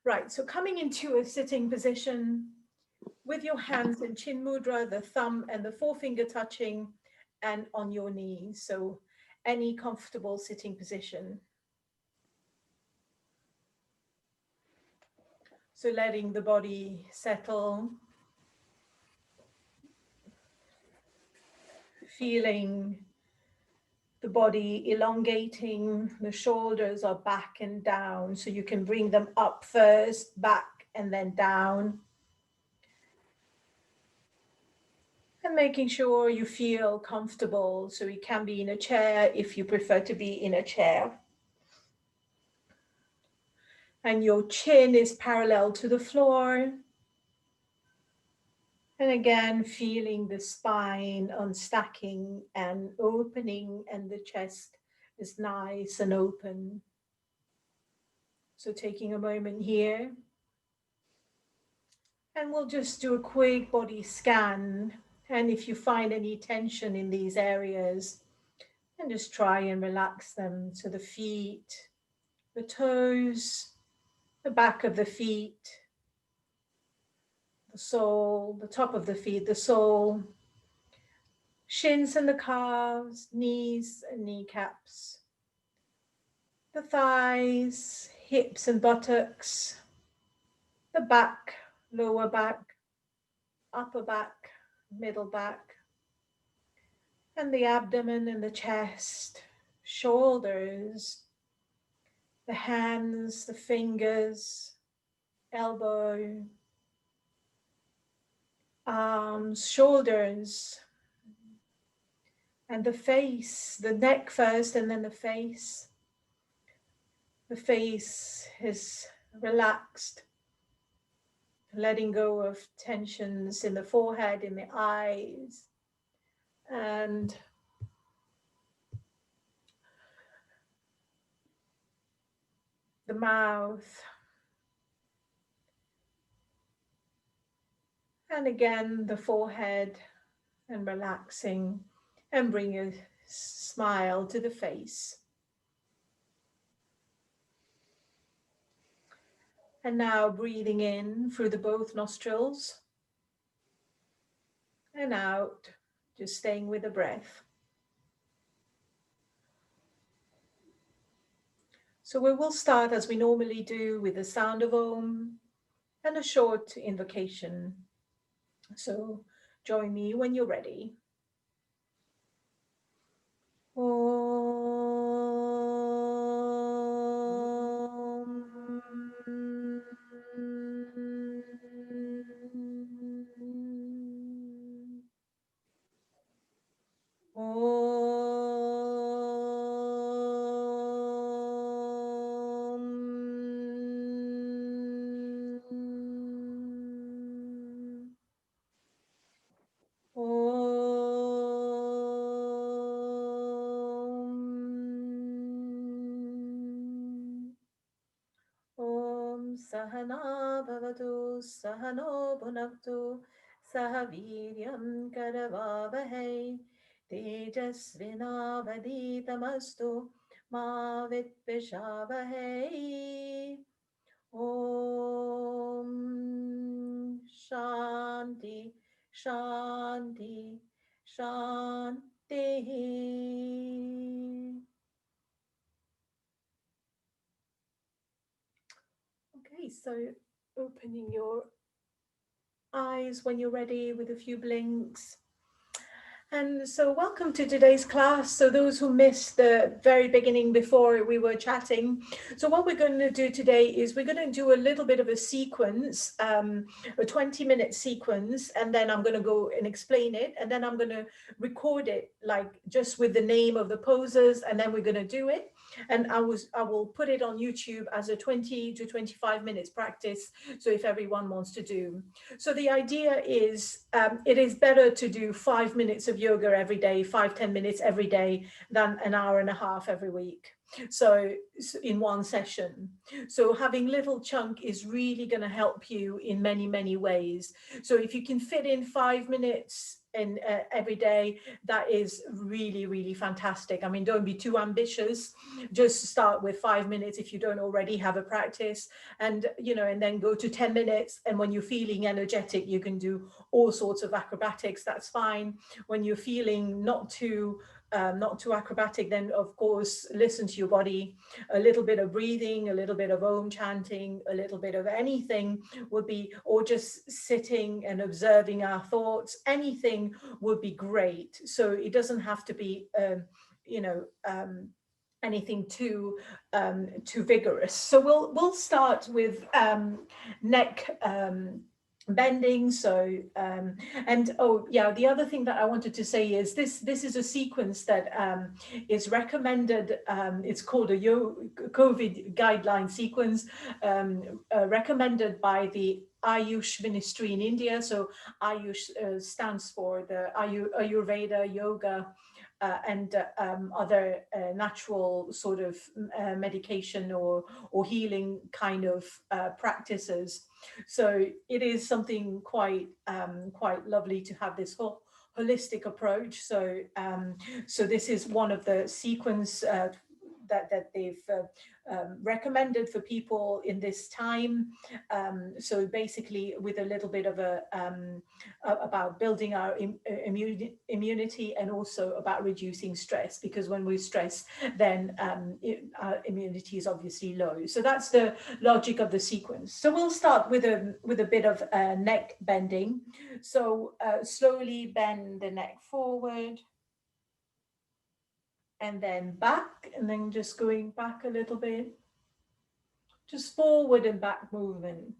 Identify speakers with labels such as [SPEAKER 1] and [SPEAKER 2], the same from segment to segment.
[SPEAKER 1] Right, so coming into a sitting position with your hands in chin mudra, the thumb and the forefinger touching and on your knees. So any comfortable sitting position. So letting the body settle, feeling the body elongating, the shoulders are back and down. So you can bring them up first, back and then down. And making sure you feel comfortable. So you can be in a chair if you prefer to be in a chair. And your chin is parallel to the floor. And again, feeling the spine unstacking and opening, and the chest is nice and open. So taking a moment here. And we'll just do a quick body scan. And if you find any tension in these areas, and just try and relax them. So the feet, the toes, the back of the feet, the sole, the top of the feet, the sole, shins and the calves, knees and kneecaps, the thighs, hips and buttocks, the back, lower back, upper back, middle back, and the abdomen and the chest, shoulders, the hands, the fingers, elbow, arms, shoulders, and the face, the neck first and then the face. The face is relaxed, letting go of tensions in the forehead, in the eyes, and the mouth. And again, the forehead, and relaxing, and bring a smile to the face. And now breathing in through the both nostrils and out, just staying with the breath. So we will start as we normally do with the sound of Om and a short invocation. So join me when you're ready. Sahana bhavatu sahano bhunaktu saha viryam karavavahe tejasvinavaditamastu ma vitpishavahe. Om Shanti Shanti Shanti. Okay, so opening your eyes when you're ready with a few blinks. And so welcome to today's class. So those who missed the very beginning before we were chatting. So what we're going to do today is we're going to do a little bit of a sequence, a 20-minute sequence, and then I'm going to go and explain it. And then I'm going to record it like just with the name of the poses, and then we're going to do it. And I will put it on YouTube as a 20 to 25 minutes practice. So if everyone wants to do. So the idea is it is better to do 5 minutes of yoga every day, 5-10 minutes every day than an hour and a half every week. So in one session. So having little chunk is really going to help you in many, many ways. So if you can fit in 5 minutes in every day, that is really, really fantastic. I mean, don't be too ambitious. Just start with 5 minutes if you don't already have a practice, and and then go to 10 minutes. And when you're feeling energetic, you can do all sorts of acrobatics. That's fine. When you're feeling not too acrobatic, then of course listen to your body. A little bit of breathing, a little bit of om chanting, a little bit of anything would be, or just sitting and observing our thoughts, anything would be great. So it doesn't have to be you know anything too vigorous. So we'll start with neck bending. So and oh yeah, the other thing that I wanted to say is this is a sequence that is recommended. It's called a COVID guideline sequence, recommended by the Ayush ministry in India. So Ayush stands for the Ayurveda, yoga, and other natural sort of medication or healing kind of practices. So it is something quite lovely to have this whole holistic approach. So this is one of the sequence that they've recommended for people in this time. So basically, with a little bit of about building our immunity, and also about reducing stress, because when we stress, then our immunity is obviously low. So that's the logic of the sequence. So we'll start with a bit of neck bending. So slowly bend the neck forward, and then back, and then just going back a little bit, just forward and back movement.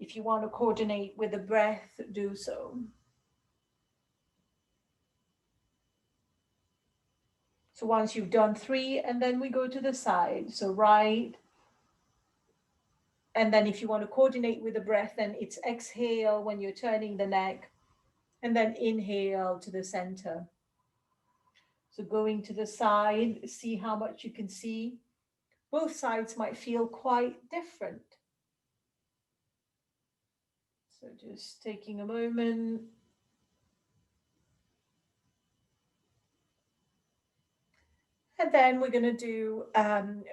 [SPEAKER 1] If you want to coordinate with the breath, do so. So once you've done 3, and then we go to the side. So right, and then if you want to coordinate with the breath, then it's exhale when you're turning the neck, and then inhale to the center. So going to the side, see how much you can see. Both sides might feel quite different. So just taking a moment. And then we're going to do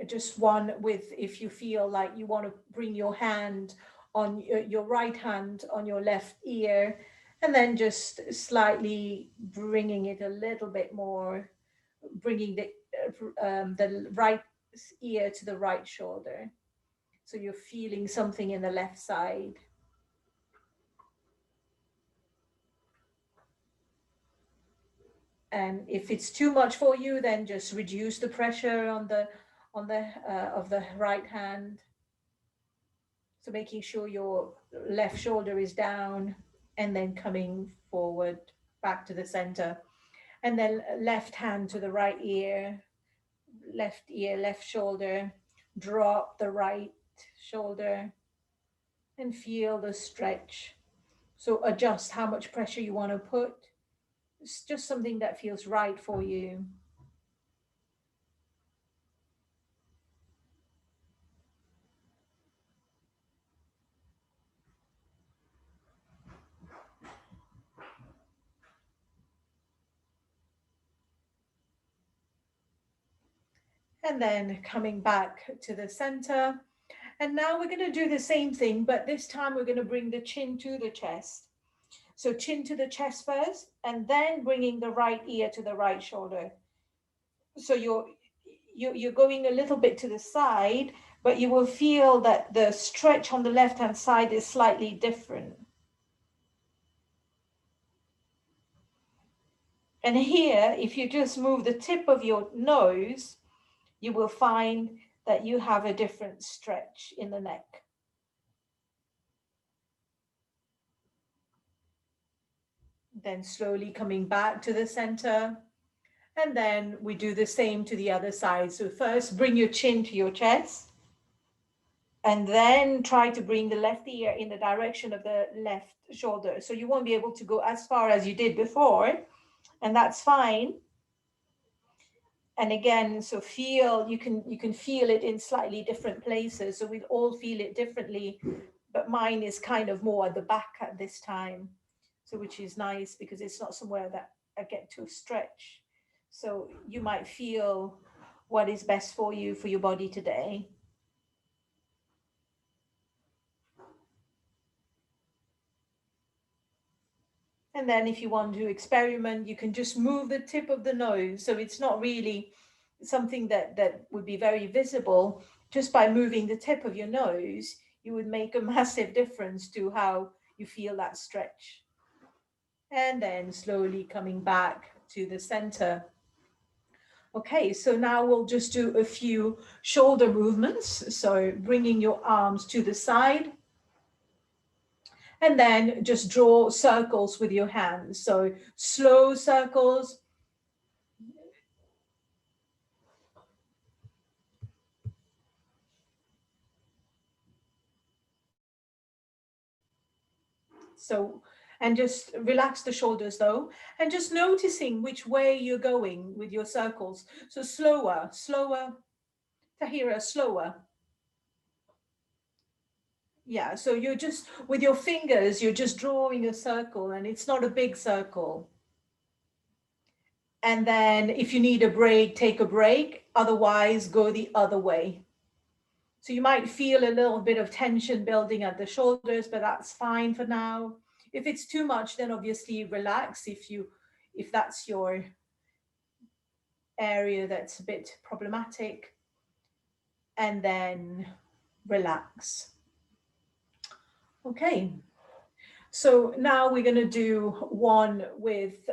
[SPEAKER 1] just one with, if you feel like you want to bring your hand on your right hand on your left ear, and then just slightly bringing it a little bit more, bringing the right ear to the right shoulder. So you're feeling something in the left side. And if it's too much for you, then just reduce the pressure on the of the right hand. So making sure your left shoulder is down, and then coming forward back to the center. And then left hand to the right ear, left shoulder, drop the right shoulder, and feel the stretch. So adjust how much pressure you want to put. It's just something that feels right for you. And then coming back to the center. And now we're going to do the same thing, but this time we're going to bring the chin to the chest. So chin to the chest first, and then bringing the right ear to the right shoulder. So you're going a little bit to the side, but you will feel that the stretch on the left-hand side is slightly different. And here, if you just move the tip of your nose, you will find that you have a different stretch in the neck. Then slowly coming back to the center. And then we do the same to the other side. So first bring your chin to your chest, and then try to bring the left ear in the direction of the left shoulder. So you won't be able to go as far as you did before, and that's fine. And again, so feel, you can feel it in slightly different places. So we all feel it differently, but mine is kind of more at the back at this time. So which is nice because it's not somewhere that I get to stretch. So you might feel what is best for you, for your body today. And then if you want to experiment, you can just move the tip of the nose. So it's not really something that would be very visible. Just by moving the tip of your nose, you would make a massive difference to how you feel that stretch. And then slowly coming back to the center. Okay, so now we'll just do a few shoulder movements. So bringing your arms to the side, and then just draw circles with your hands. So slow circles. So, and just relax the shoulders though, and just noticing which way you're going with your circles. So slower, slower, Tahira, slower. Yeah, so you're just, with your fingers, you're just drawing a circle and it's not a big circle. And then if you need a break, take a break. Otherwise, go the other way. So you might feel a little bit of tension building at the shoulders, but that's fine for now. If it's too much, then obviously relax. If that's your area that's a bit problematic, and then relax. Okay. So now we're going to do one with,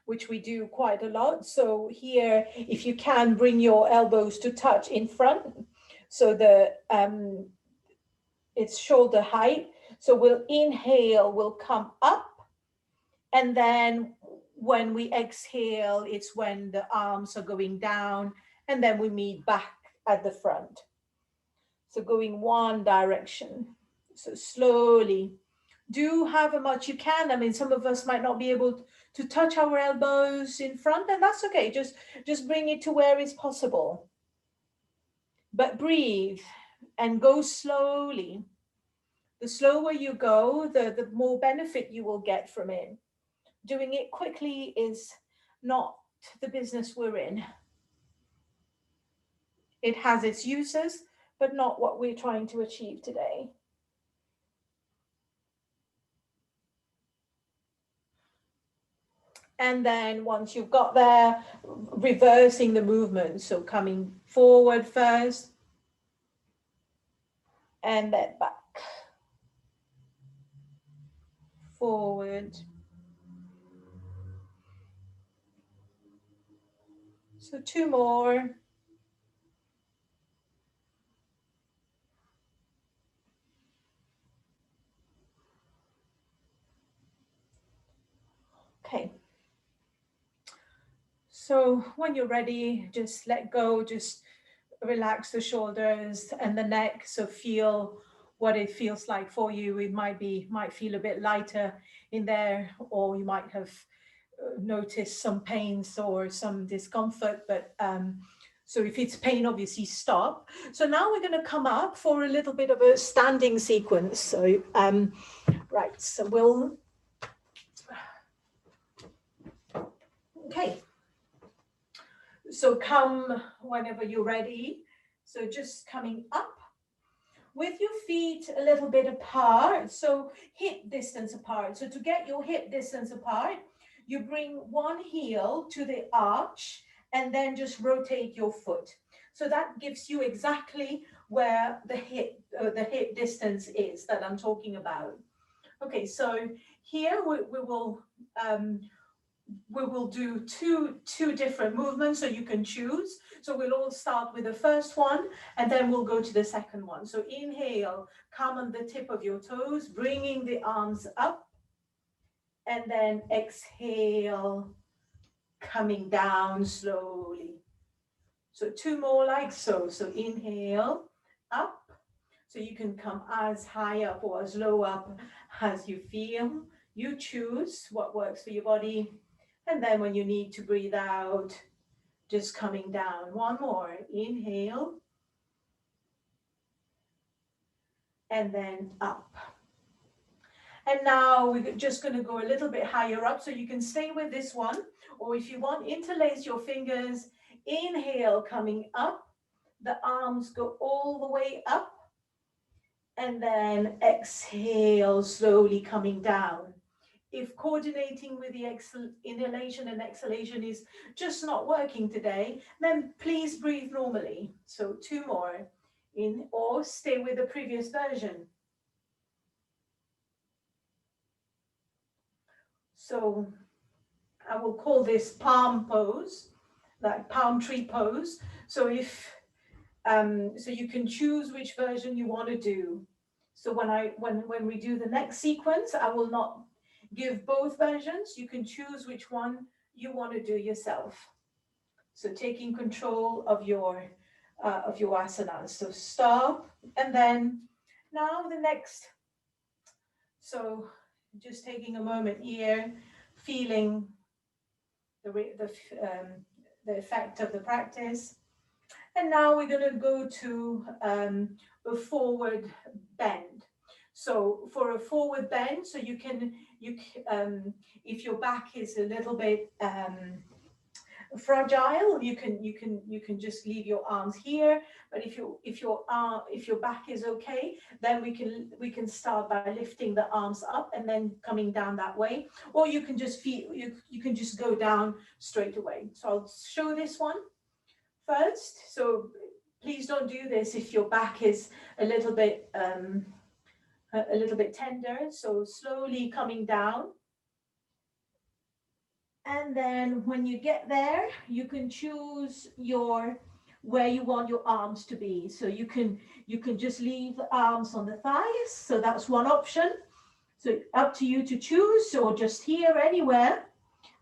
[SPEAKER 1] which we do quite a lot. So here, if you can bring your elbows to touch in front, so it's shoulder height. So we'll inhale, we'll come up, and then when we exhale, it's when the arms are going down, and then we meet back at the front. So going one direction. So slowly. Do however much you can. I mean, some of us might not be able to touch our elbows in front, and that's okay. Just bring it to where it's possible. But breathe and go slowly. The slower you go, the more benefit you will get from it. Doing it quickly is not the business we're in. It has its uses, but not what we're trying to achieve today. And then once you've got there, reversing the movement. So coming forward first, and then back. Forward. So two more. Okay. So when you're ready, just let go, just relax the shoulders and the neck. So feel what it feels like for you. It might feel a bit lighter in there, or you might have noticed some pains or some discomfort. But so if it's pain, obviously stop. So now we're going to come up for a little bit of a standing sequence. So right, so we'll. Okay. So come whenever you're ready. So just coming up with your feet a little bit apart. So hip distance apart. So to get your hip distance apart, you bring one heel to the arch and then just rotate your foot. So that gives you exactly where the hip distance is that I'm talking about. Okay, so here we will do two different movements, so you can choose. So we'll all start with the first one, and then we'll go to the second one. So inhale, come on the tip of your toes, bringing the arms up, and then exhale, coming down slowly. So two more like so. So inhale, up. So you can come as high up or as low up as you feel. You choose what works for your body. And then when you need to breathe out, just coming down. One more, inhale, and then up. And now we're just going to go a little bit higher up, so you can stay with this one, or if you want, interlace your fingers. Inhale, coming up, the arms go all the way up, and then exhale, slowly coming down. If coordinating with the inhalation and exhalation is just not working today, then please breathe normally. So 2 more in, or stay with the previous version. So I will call this palm pose, like palm tree pose. So so you can choose which version you want to do. So when we do the next sequence, I will not give both versions. You can choose which one you want to do yourself. So taking control of your asanas. So stop, and then now the next. So just taking a moment here, feeling the effect of the practice. And now we're going to go to a forward bend. So for a forward bend, so if your back is a little bit fragile, you can just leave your arms here. But if your back is okay, then we can start by lifting the arms up and then coming down that way, or you can just you can just go down straight away. So I'll show this one first. So please don't do this if your back is a little bit tender. So slowly coming down. And then when you get there, you can choose where you want your arms to be. So you can just leave the arms on the thighs. So that's one option. So up to you to choose, or just here anywhere,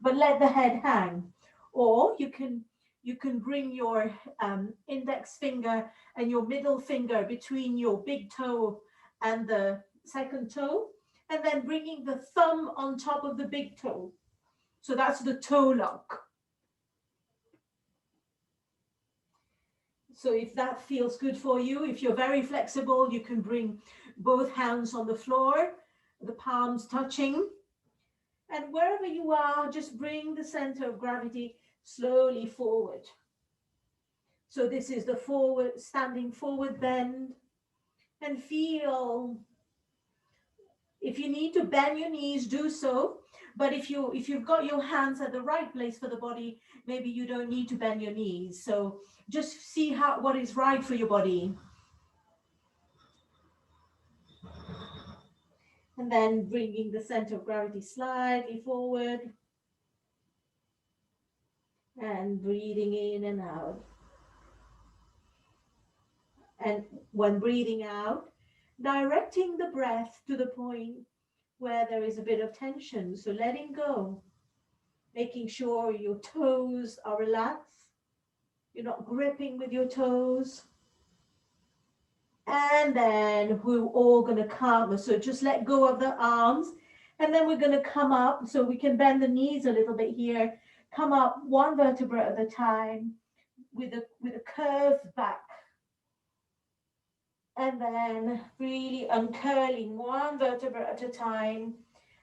[SPEAKER 1] but let the head hang. Or you can bring your index finger and your middle finger between your big toe and the second toe, and then bringing the thumb on top of the big toe. So that's the toe lock. So if that feels good for you, if you're very flexible, you can bring both hands on the floor, the palms touching. And wherever you are, just bring the center of gravity slowly forward. So this is the standing forward bend. And feel, if you need to bend your knees, do so. But if you've got your hands at the right place for the body, maybe you don't need to bend your knees. So just see what is right for your body. And then bringing the center of gravity slightly forward. And breathing in and out. And when breathing out, directing the breath to the point where there is a bit of tension. So letting go, making sure your toes are relaxed. You're not gripping with your toes. And then we're all going to come. So just let go of the arms. And then we're going to come up. So we can bend the knees a little bit here. Come up one vertebra at a time with a curved back. And then really uncurling one vertebra at a time.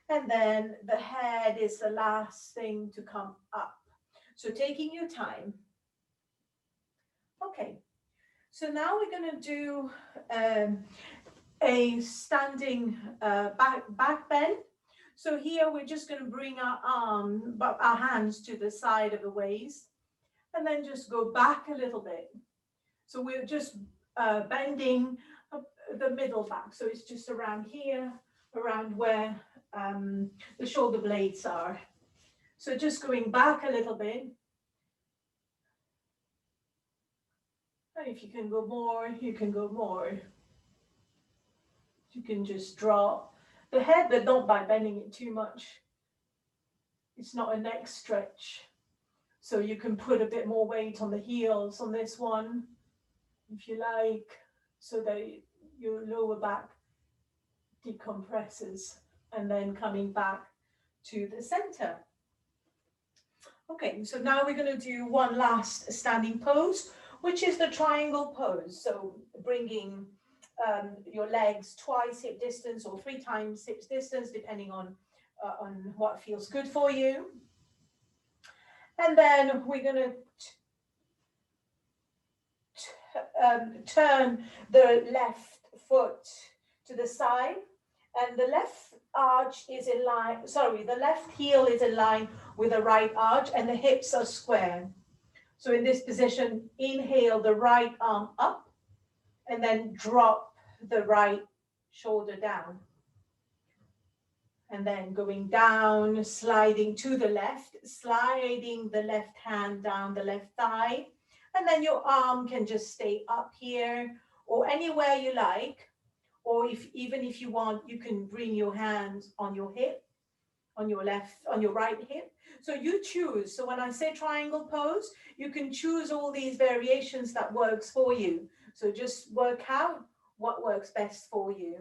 [SPEAKER 1] And then the head is the last thing to come up. So taking your time. Okay, so now we're going to do a standing back bend. So here we're just going to bring our hands to the side of the waist, and then just go back a little bit. So we're just bending the middle back. So it's just around here, around where the shoulder blades are. So just going back a little bit. And if you can go more, you can go more. You can just drop the head, but not by bending it too much. It's not a neck stretch. So you can put a bit more weight on the heels on this one, if you like, so that your lower back decompresses, and then coming back to the center. Okay, so now we're going to do one last standing pose, which is the triangle pose. So bringing your legs twice hip distance or 3 times hip distance, depending on what feels good for you. And then we're going to turn the left foot to the side, and the left arch is in line, sorry, the left heel is in line with the right arch, and the hips are square. So in this position, inhale the right arm up, and then drop the right shoulder down. And then going down, sliding to the left, sliding the left hand down the left thigh. And then your arm can just stay up here or anywhere you like. Or even if you want, you can bring your hands on your hip, on your right hip. So you choose. So when I say triangle pose, you can choose all these variations that works for you. So just work out what works best for you.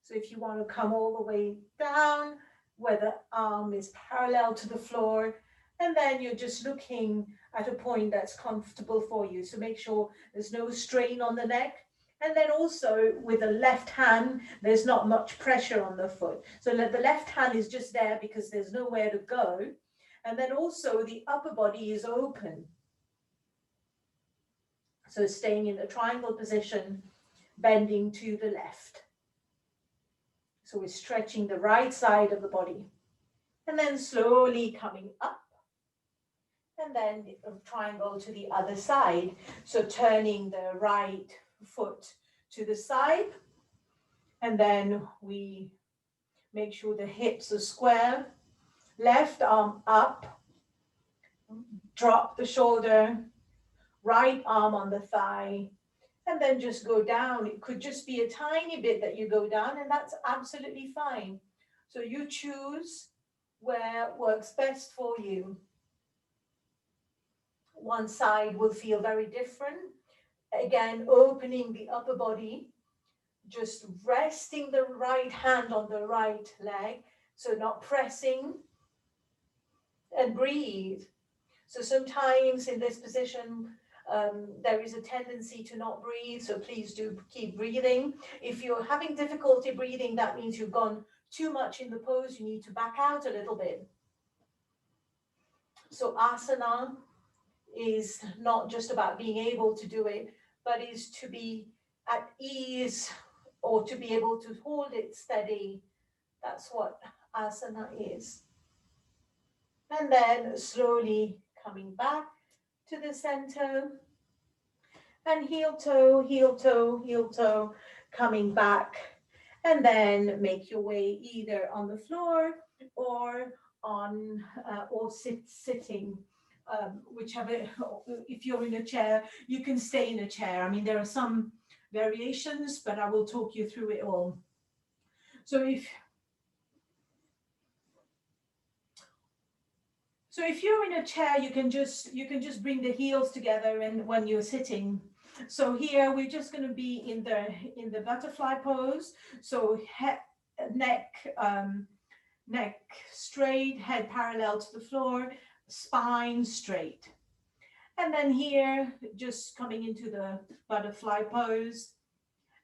[SPEAKER 1] So if you want to come all the way down, where the arm is parallel to the floor, and then you're just looking at a point that's comfortable for you. So make sure there's no strain on the neck. And then also with the left hand, there's not much pressure on the foot. So the left hand is just there because there's nowhere to go. And then also the upper body is open. So staying in the triangle position, bending to the left. So we're stretching the right side of the body. And then slowly coming up. And then a triangle to the other side. So turning the right foot to the side. And then we make sure the hips are square. Left arm up. Drop the shoulder. Right arm on the thigh. And then just go down. It could just be a tiny bit that you go down, and that's absolutely fine. So you choose where works best for you. One side will feel very different. Again, opening the upper body, just resting the right hand on the right leg, so not pressing, and breathe. So sometimes in this position, there is a tendency to not breathe, so please do keep breathing. If you're having difficulty breathing, that means you've gone too much in the pose. You need to back out a little bit. So asana is not just about being able to do it, but is to be at ease or to be able to hold it steady. That's what asana is. And then slowly coming back to the center, and heel toe, heel toe, heel toe, coming back, and then make your way either on the floor or on or sitting, whichever. If you're in a chair, you can stay in a chair. I mean, there are some variations, but I will talk you through it all. So if you're in a chair, you can just bring the heels together, and when you're sitting. So here we're just going to be in the butterfly pose. So neck straight, head parallel to the floor, spine straight. And then here, just coming into the butterfly pose.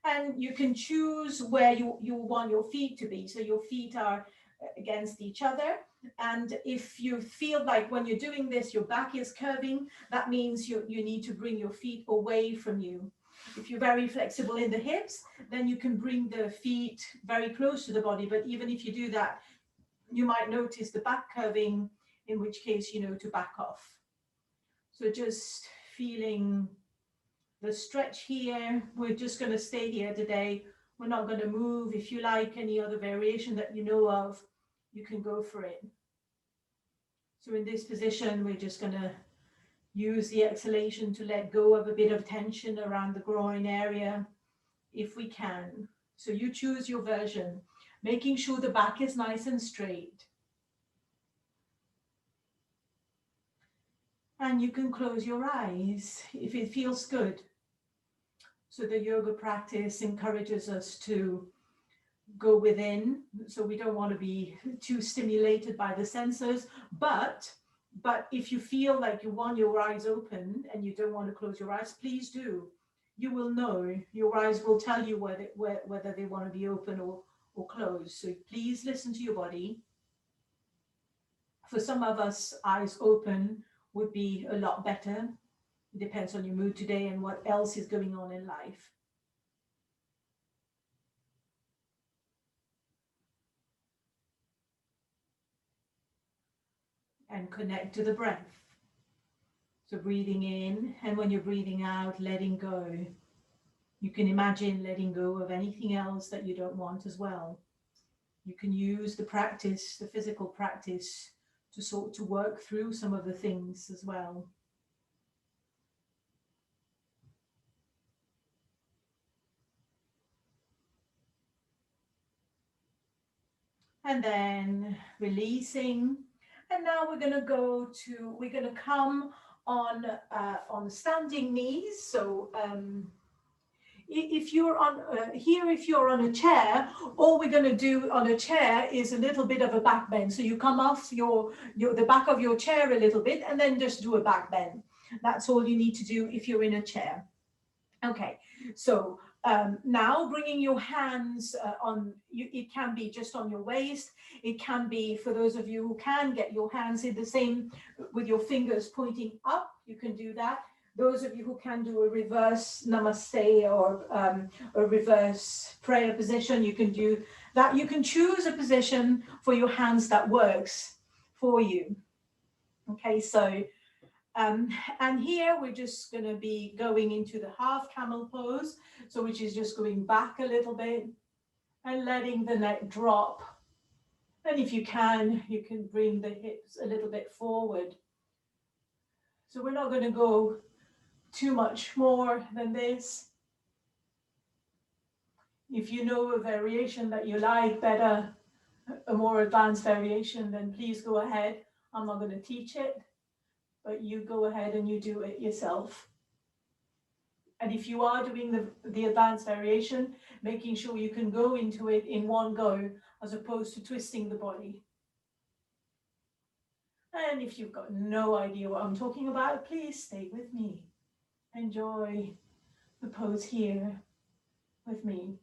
[SPEAKER 1] And you can choose where you want your feet to be. So your feet are against each other. And if you feel like when you're doing this, your back is curving, that means you need to bring your feet away from you. If you're very flexible in the hips, then you can bring the feet very close to the body. But even if you do that, you might notice the back curving, in which case, to back off. So just feeling the stretch here. We're just going to stay here today. We're not going to move. If you like any other variation that you know of, you can go for it. So in this position, we're just going to use the exhalation to let go of a bit of tension around the groin area, if we can. So you choose your version, making sure the back is nice and straight. And you can close your eyes if it feels good. So the yoga practice encourages us to go within. So we don't want to be too stimulated by the senses, but But if you feel like you want your eyes open and you don't want to close your eyes, please do. You will know. Your eyes will tell you whether they want to be open or closed. So please listen to your body. For some of us, eyes open would be a lot better. It depends on your mood today and what else is going on in life. And connect to the breath. So breathing in, and when you're breathing out, letting go. You can imagine letting go of anything else that you don't want as well. You can use the practice, the physical practice, to work through some of the things as well. And then releasing. And now we're going to we're going to come on standing knees. So if you're on here, if you're on a chair, all we're going to do on a chair is a little bit of a back bend. So you come off the back of your chair a little bit and then just do a back bend. That's all you need to do if you're in a chair. Okay, so now bringing your hands it can be just on your waist. It can be, for those of you who can, get your hands in the same, with your fingers pointing up, you can do that. Those of you who can do a reverse namaste or a reverse prayer position, you can do that. You can choose a position for your hands that works for you. Okay, so and here we're just going to be going into the half camel pose, so which is just going back a little bit and letting the neck drop. And if you can bring the hips a little bit forward. So we're not going to go too much more than this. If you know a variation that you like better, a more advanced variation, then please go ahead. I'm not going to teach it, but you go ahead and you do it yourself. And if you are doing the advanced variation, making sure you can go into it in one go, as opposed to twisting the body. And if you've got no idea what I'm talking about, please stay with me. Enjoy the pose here with me.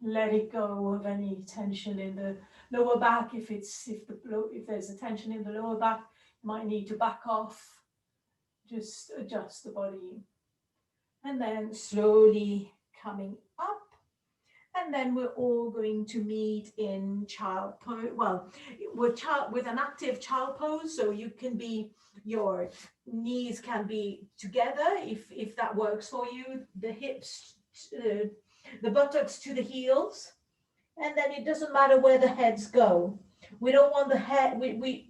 [SPEAKER 1] Let it go of any tension in the lower back. If there's a tension in the lower back, you might need to back off. Just adjust the body. And then slowly coming up. And then we're all going to meet in child pose. Well, with an active child pose, so you can be, your knees can be together if that works for you. The hips, the buttocks to the heels, and then it doesn't matter where the heads go. We don't want the head.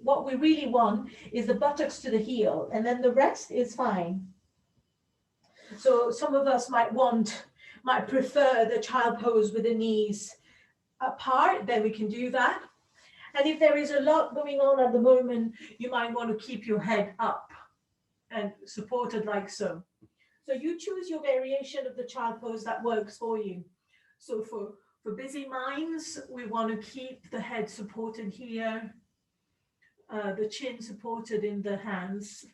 [SPEAKER 1] What we really want is the buttocks to the heel, and then the rest is fine. So some of us might prefer the child pose with the knees apart, then we can do that. And if there is a lot going on at the moment, you might want to keep your head up and supported like so. So you choose your variation of the child pose that works for you. So for busy minds, we want to keep the head supported here, the chin supported in the hands.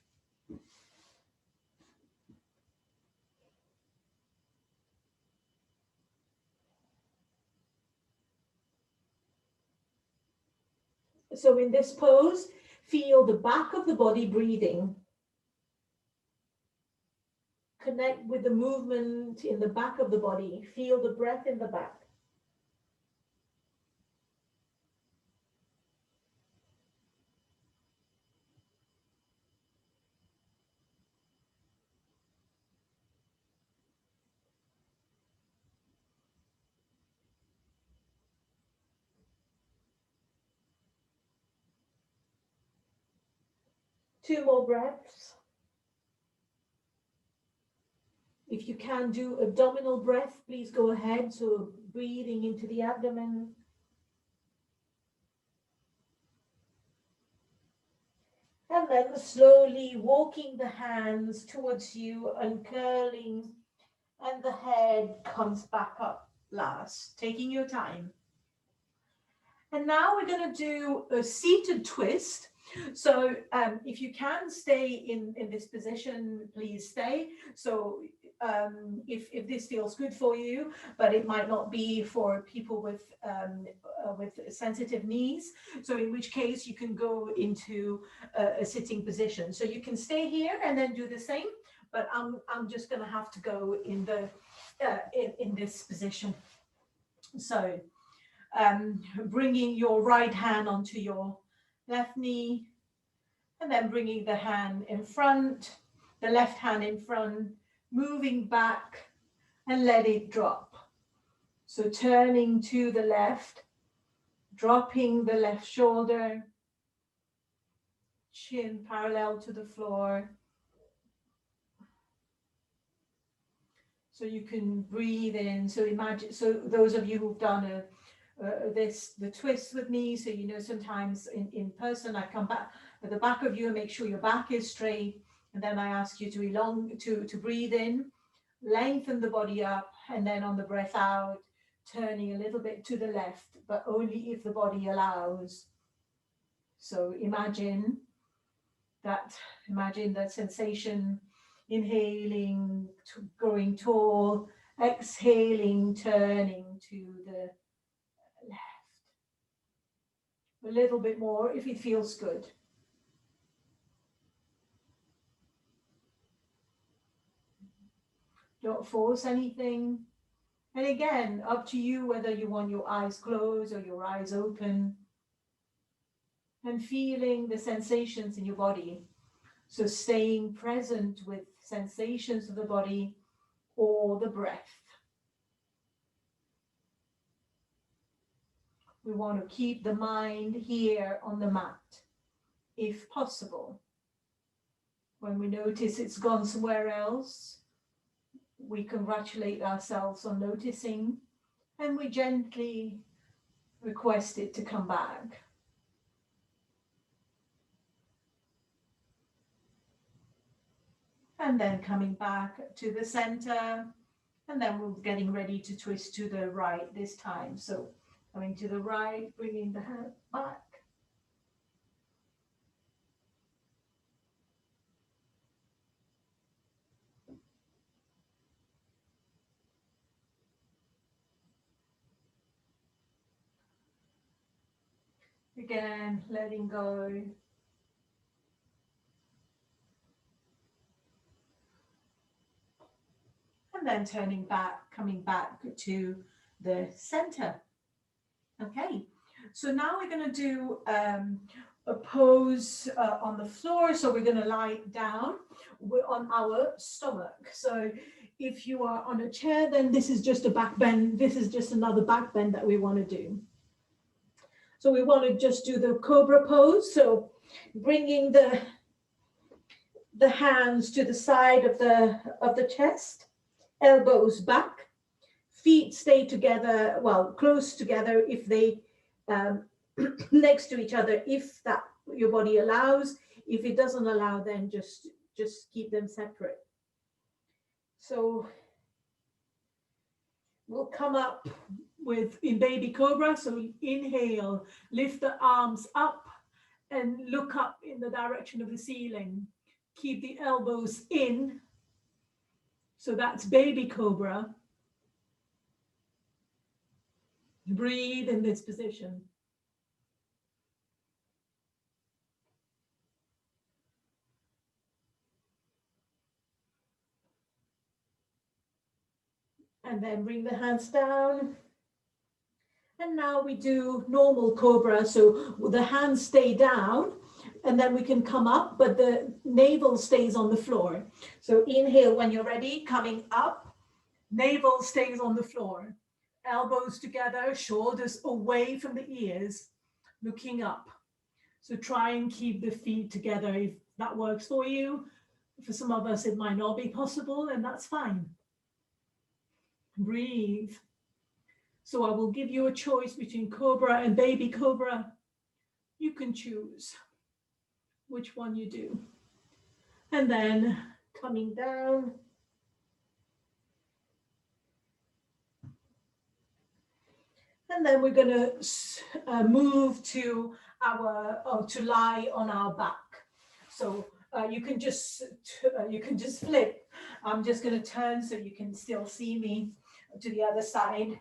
[SPEAKER 1] So in this pose, feel the back of the body breathing. Connect with the movement in the back of the body. Feel the breath in the back. Two more breaths. If you can do abdominal breath, please go ahead. So breathing into the abdomen. And then slowly walking the hands towards you and curling, and the head comes back up. last, taking your time. And now we're going to do a seated twist. So if you can stay in this position, please stay. So if this feels good for you, but it might not be for people with sensitive knees. So in which case you can go into a sitting position. So you can stay here and then do the same, but I'm just going to have to go in the in this position. So bringing your right hand onto your left knee, and then bringing the hand in front, the left hand in front, moving back and let it drop. So turning to the left, dropping the left shoulder, chin parallel to the floor. So you can breathe in. So imagine, so those of you who've done the twist with me, so you know sometimes in person I come back at the back of you and make sure your back is straight, and then I ask you to breathe in, lengthen the body up, and then on the breath out, turning a little bit to the left, but only if the body allows. So imagine that sensation, inhaling, growing tall, exhaling, turning to the left. A little bit more if it feels good. Don't force anything. And again, up to you whether you want your eyes closed or your eyes open. And feeling the sensations in your body. So staying present with sensations of the body or the breath. We want to keep the mind here on the mat, if possible. When we notice it's gone somewhere else, we congratulate ourselves on noticing, and we gently request it to come back. And then coming back to the center, and then we're getting ready to twist to the right this time. So coming to the right, bringing the hand back. Again, letting go. And then turning back, coming back to the center. Okay, so now we're going to do a pose on the floor. So we're going to lie down. We're on our stomach. So if you are on a chair, then this is just a back bend. This is just another back bend that we want to do. So we want to just do the cobra pose. So bringing the hands to the side of the chest, elbows back, feet stay together, well, close together if they next to each other, if that your body allows. If it doesn't allow, then just keep them separate. So we'll come up in baby cobra. So inhale, lift the arms up and look up in the direction of the ceiling. Keep the elbows in. So that's baby cobra. Breathe in this position. And then bring the hands down. And now we do normal cobra. So the hands stay down and then we can come up, but the navel stays on the floor. So inhale when you're ready, coming up, navel stays on the floor. Elbows together, shoulders away from the ears, looking up. So try and keep the feet together if that works for you. For some of us, it might not be possible, and that's fine. Breathe. So I will give you a choice between cobra and baby cobra. You can choose which one you do. And then coming down. And then we're going to move to to lie on our back. So you can just flip. I'm just going to turn so you can still see me to the other side.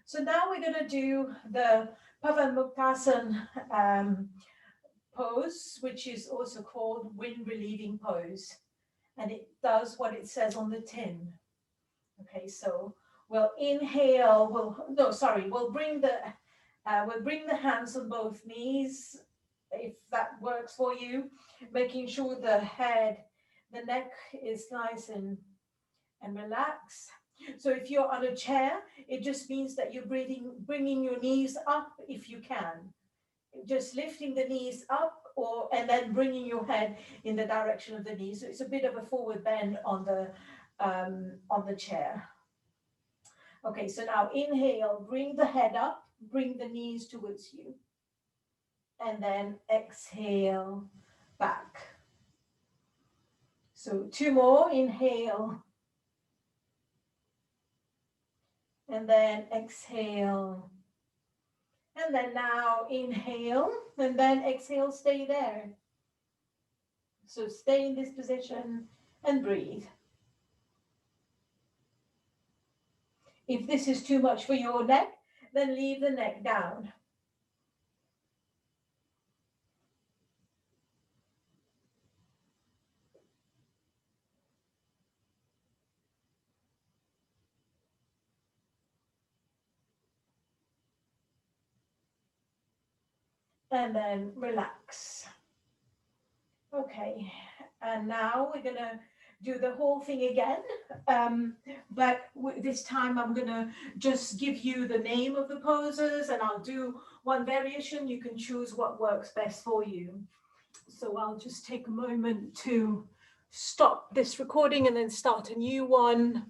[SPEAKER 1] So now we're going to do the Pavanmuktasan pose, which is also called wind relieving pose. And it does what it says on the tin. Okay, so we'll inhale, we'll bring the hands on both knees, if that works for you, making sure the neck is nice and relaxed. So if you're on a chair, it just means that you're bringing your knees up if you can. Just lifting the knees up and then bringing your head in the direction of the knees. So it's a bit of a forward bend on the chair. Okay, so now inhale, bring the head up, bring the knees towards you. And then exhale back. So 2 more, inhale. And then exhale. And then now inhale, and then exhale, stay there. So stay in this position and breathe. If this is too much for your neck, then leave the neck down. And then relax. Okay, and now we're going to do the whole thing again, but this time I'm going to just give you the name of the poses, and I'll do one variation. You can choose what works best for you. So I'll just take a moment to stop this recording and then start a new one.